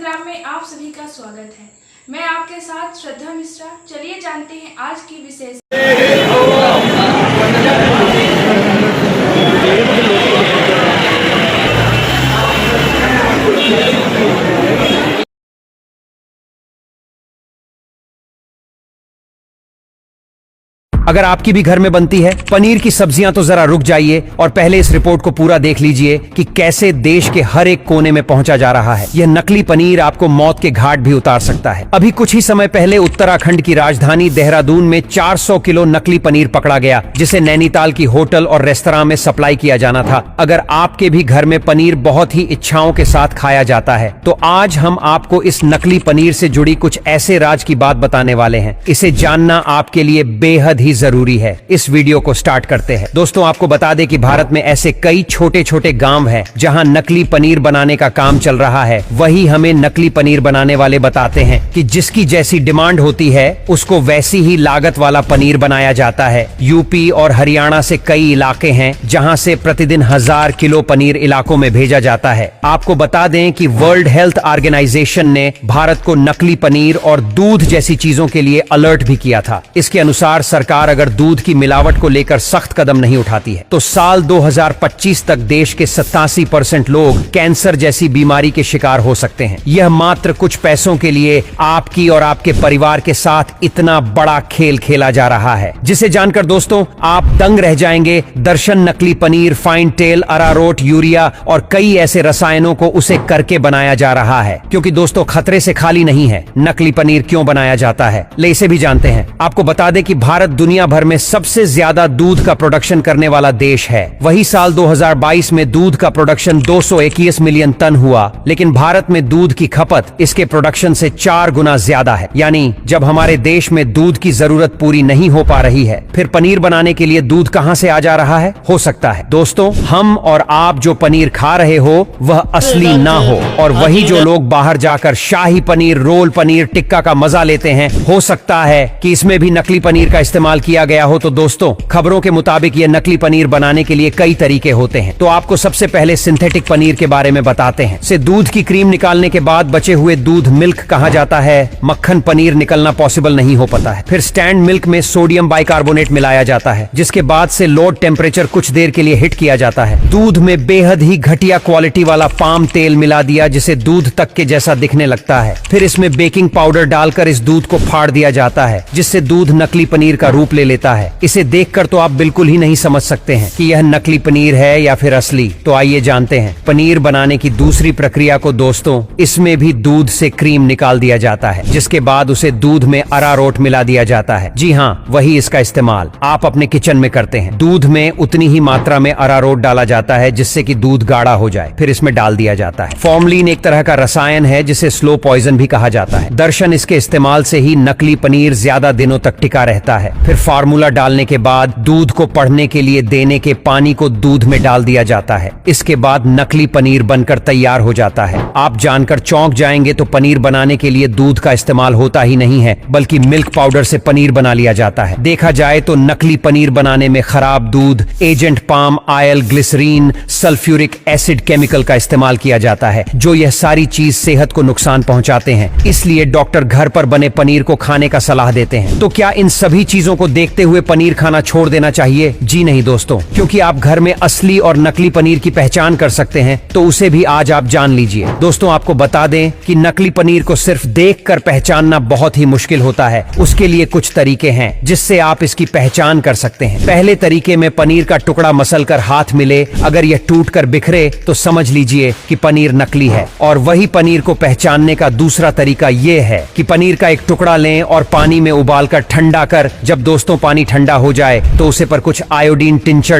Programme में आप सभी का स्वागत है। मैं आपके साथ श्रद्धा मिश्रा। चलिए जानते हैं आज की विशेष। अगर आपकी भी घर में बनती है पनीर की सब्जियां तो जरा रुक जाइए और पहले इस रिपोर्ट को पूरा देख लीजिए कि कैसे देश के हर एक कोने में पहुंचा जा रहा है। यह नकली पनीर आपको मौत के घाट भी उतार सकता है। अभी कुछ ही समय पहले उत्तराखंड की राजधानी देहरादून में 400 किलो नकली पनीर पकड़ा गया, जिसे नैनीताल की होटल और रेस्तरां में सप्लाई किया जाना था। अगर आपके भी घर में पनीर बहुत ही इच्छाओं के साथ खाया जाता है तो आज हम आपको इस नकली पनीर से जुड़ी कुछ ऐसे राज की बात बताने वाले हैं। इसे जानना आपके लिए बेहद ही जरूरी है। इस वीडियो को स्टार्ट करते हैं। दोस्तों, आपको बता दें कि भारत में ऐसे कई छोटे छोटे गांव हैं जहां नकली पनीर बनाने का काम चल रहा है। वही हमें नकली पनीर बनाने वाले बताते हैं कि जिसकी जैसी डिमांड होती है उसको वैसी ही लागत वाला पनीर बनाया जाता है। यूपी और हरियाणा से कई इलाके हैं जहां से प्रतिदिन 1000 किलो पनीर इलाकों में भेजा जाता है। आपको बता दें कि वर्ल्ड हेल्थ ऑर्गेनाइजेशन ने भारत को नकली पनीर और दूध जैसी चीजों के लिए अलर्ट भी किया था। इसके अनुसार सरकार अगर दूध की मिलावट को लेकर सख्त कदम नहीं उठाती है तो साल 2025 तक देश के 87% लोग कैंसर जैसी बीमारी के शिकार हो सकते हैं। यह मात्र कुछ पैसों के लिए आपकी और आपके परिवार के साथ इतना बड़ा खेल खेला जा रहा है, जिसे जानकर दोस्तों आप दंग रह जाएंगे। दर्शन नकली पनीर, फाइन टेल, अरारोट, यूरिया और कई ऐसे रसायनों को उसे करके बनाया जा रहा है। क्योंकि दोस्तों खतरे से खाली नहीं है। नकली पनीर क्यों बनाया जाता है, ले इसे भी जानते हैं। आपको बता दें कि भारत दुनिया भर में सबसे ज्यादा दूध का प्रोडक्शन करने वाला देश है। वही साल 2022 में दूध का प्रोडक्शन 221 मिलियन टन हुआ, लेकिन भारत में दूध की खपत इसके प्रोडक्शन से 4 गुना ज्यादा है। यानी जब हमारे देश में दूध की जरूरत पूरी नहीं हो पा रही है, फिर पनीर बनाने के लिए दूध कहां से आ जा रहा है? हो सकता है दोस्तों हम और आप जो पनीर खा रहे हो वह असली ना हो, और वही जो लोग बाहर जाकर शाही पनीर, रोल पनीर, टिक्का का मजा लेते हैं, हो सकता है कि इसमें भी नकली पनीर का इस्तेमाल किया गया हो। तो दोस्तों खबरों के मुताबिक ये नकली पनीर बनाने के लिए कई तरीके होते हैं। तो आपको सबसे पहले सिंथेटिक पनीर के बारे में बताते हैं। से दूध की क्रीम निकालने के बाद बचे हुए दूध मिल्क कहा जाता है। मक्खन पनीर निकलना पॉसिबल नहीं हो पाता है। फिर स्टैंड मिल्क में सोडियम बाइकार्बोनेट मिलाया जाता है, जिसके बाद से लो टेम्परेचर कुछ देर के लिए हिट किया जाता है। दूध में बेहद ही घटिया क्वालिटी वाला पाम तेल मिला दिया, जिसे दूध तक के जैसा दिखने लगता है। फिर इसमें बेकिंग पाउडर डालकर इस दूध को फाड़ दिया जाता है, जिससे दूध नकली पनीर का रूप ले लेता है। इसे देखकर तो आप बिल्कुल ही नहीं समझ सकते हैं कि यह नकली पनीर है या फिर असली। तो आइए जानते हैं पनीर बनाने की दूसरी प्रक्रिया को। दोस्तों इसमें भी दूध से क्रीम निकाल दिया जाता है, जिसके बाद उसे दूध में अरारोट मिला दिया जाता है। जी हाँ, वही इसका इस्तेमाल आप अपने किचन में करते हैं। दूध में उतनी ही मात्रा में अरारोट डाला जाता है जिससे कि दूध गाढ़ा हो जाए। फिर इसमें डाल दिया जाता है फॉर्मलिन, एक तरह का रसायन है जिसे स्लो पॉइजन भी कहा जाता है। दर्शन इसके इस्तेमाल से ही नकली पनीर ज्यादा दिनों तक टिका रहता है। फिर फार्मूला डालने के बाद दूध को पढ़ने के लिए देने के पानी को दूध में डाल दिया जाता है। इसके बाद नकली पनीर बनकर तैयार हो जाता है। आप जानकर चौंक जाएंगे तो पनीर बनाने के लिए दूध का इस्तेमाल होता ही नहीं है, बल्कि मिल्क पाउडर से पनीर बना लिया जाता है। देखा जाए तो नकली पनीर बनाने में खराब दूध, agent palm oil, glycerine, sulphuric acid chemical का इस्तेमाल किया जाता है, जो यह सारी चीज सेहत को नुकसान पहुंचाते हैं। इसलिए डॉक्टर घर पर बने पनीर को खाने का सलाह देते हैं। तो क्या इन सभी चीजों को देखते हुए पनीर खाना छोड़ देना चाहिए? जी नहीं दोस्तों, क्योंकि आप घर में असली और नकली पनीर की पहचान कर सकते हैं, तो उसे भी आज आप जान लीजिए। दोस्तों आपको बता दें कि नकली पनीर को सिर्फ देखकर पहचानना बहुत ही मुश्किल होता है। उसके लिए कुछ तरीके हैं जिससे आप इसकी पहचान कर सकते हैं। पहले तरीके में पनीर का टुकड़ा मसलकर हाथ मिले, अगर यह टूटकर बिखरे तो समझ लीजिए कि पनीर नकली है। और वही पनीर को पहचानने का दूसरा तरीका यह है कि पनीर का एक टुकड़ा लें और पानी में उबालकर ठंडा कर, जब दोस्तों पानी ठंडा हो जाए तो उसे पर कुछ आयोडीन टिंचर